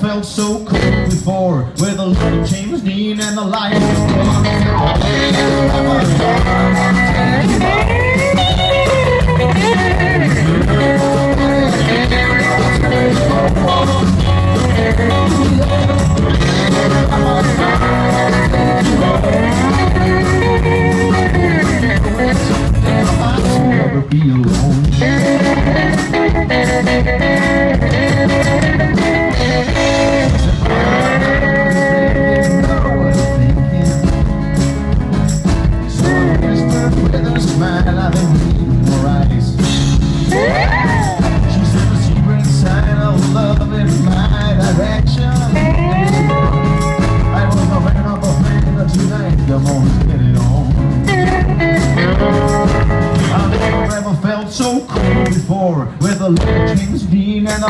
Felt so cold before, with the little James Dean and the light never be alone. So cool before, with the little James Dean and the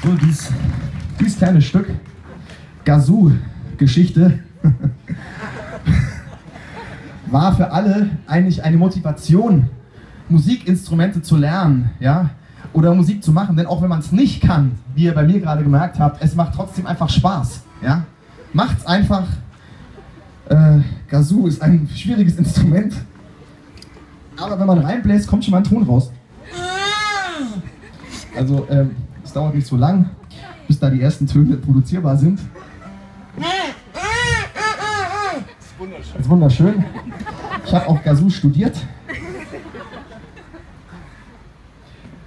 So, dieses kleine Stück Gazoo-Geschichte war für alle eigentlich eine Motivation, Musikinstrumente zu lernen, ja, oder Musik zu machen, denn auch wenn man es nicht kann, wie ihr bei mir gerade gemerkt habt, es macht trotzdem einfach Spaß, ja. Macht's einfach. Gazoo ist ein schwieriges Instrument, aber wenn man reinbläst, kommt schon mal ein Ton raus. Also, es dauert nicht so lang, bis da die ersten Töne produzierbar sind. Das ist wunderschön. Ich habe auch Gazoo studiert.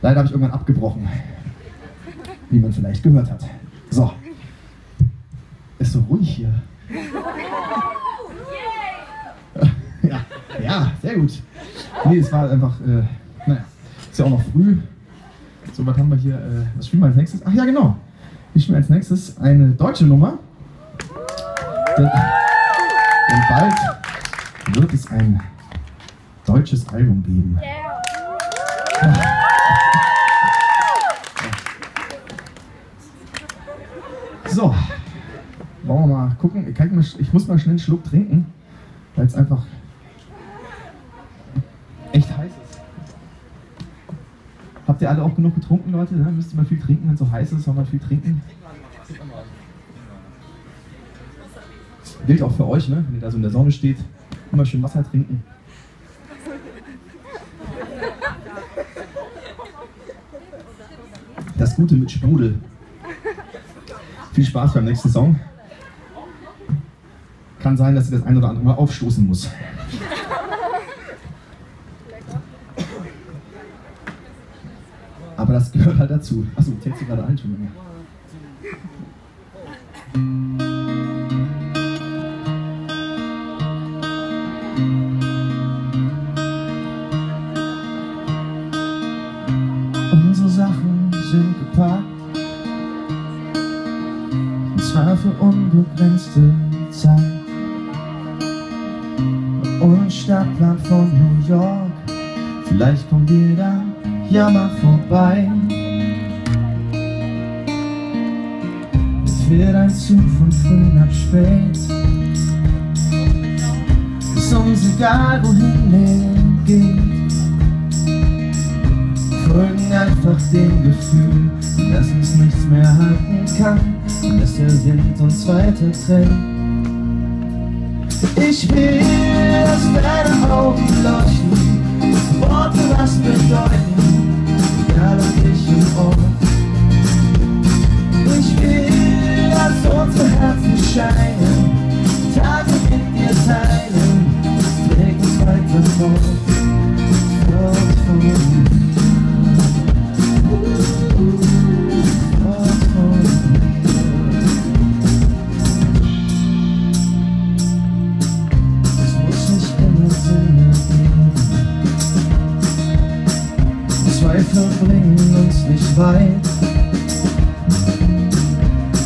Leider habe ich irgendwann abgebrochen, wie man vielleicht gehört hat. So. Ist so ruhig hier. Ja, sehr gut. Nee, es war einfach, naja, ist ja auch noch früh. So, was haben wir hier, was spielen wir als nächstes? Ach ja, genau. Wir spielen als nächstes eine deutsche Nummer. Denn bald wird es ein deutsches Album geben. So, wollen wir mal gucken. Ich muss mal schnell einen Schluck trinken, weil es einfach echt heiß ist. Habt ihr alle auch genug getrunken, Leute? Ne? Müsst ihr mal viel trinken, wenn es so heiß ist, soll man viel trinken. Gilt auch für euch, ne? Wenn ihr da so in der Sonne steht, immer schön Wasser trinken. Das Gute mit Sprudel. Viel Spaß beim nächsten Song. Kann sein, dass ich das ein oder andere Mal aufstoßen muss. Aber das gehört halt dazu. Achso, zählst du gerade ein schon mal. Unsere Sachen sind gepackt. Und zwar für unbegrenzte Zeit. Und Stadtplan von New York. Vielleicht kommt ihr da ja mal vorbei. Es wird ein Zug von früh nach spät. Ist uns egal, wohin er geht. Folgen einfach dem Gefühl, dass uns nichts mehr halten kann und dass der Wind uns weiter trägt. Ich will, dass deine Augen leuchten, Worte was bedeuten, egal ob ich im Ort. Ich will, dass unsere Herzen scheinen, Tage mit dir teilen, trägt uns weiter fort, fort, fort. Zweifel bringen uns nicht weit.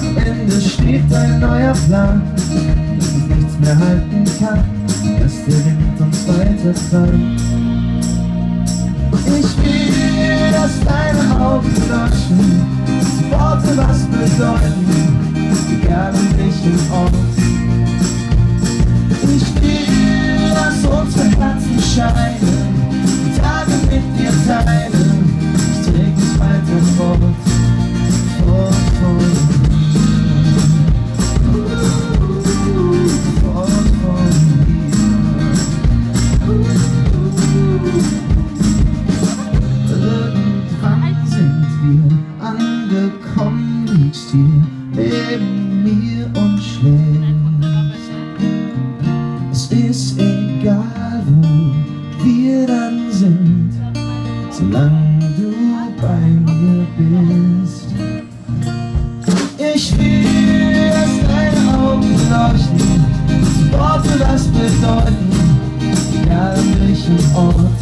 Am Ende steht ein neuer Plan, dass uns nichts mehr halten kann, dass der Wind uns weiter treibt. Ich will, dass deine Augen leuchten, dass Worte was bedeuten, egal an welchem Ort. Ich will, dass unsere Herzen scheinen, Tage mit dir teilen, ich träg uns weiter fort, fort, fort, fort, fort. Irgendwann sind wir angekommen, liegst hier neben mir und schläfst. Es ist egal, wo wir dann sind, solange du bei mir bist. Ich will, dass deine Augen leuchten, dass Worte das bedeuten, egal an welchem Ort.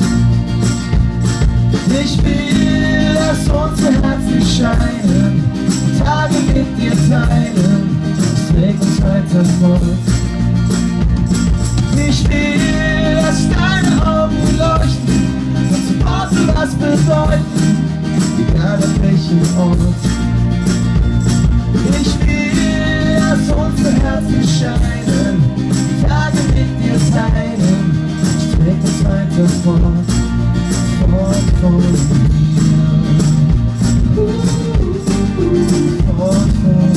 Ich will, dass unsere Herzen scheinen, Tage mit dir teilen, das trägt uns weiter fort. Ich will, dass deine Augen leuchten, dass Worte was bedeuten, egal an welchem Ort. unser Herzen scheinen, die Tage mit dir teilen. Ich träg das weiter fort von mir. Fort von mir. Fort von mir.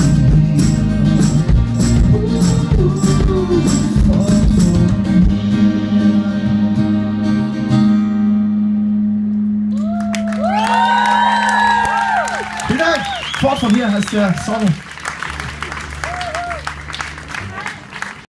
Vielen Dank! Fort von mir heißt der Song.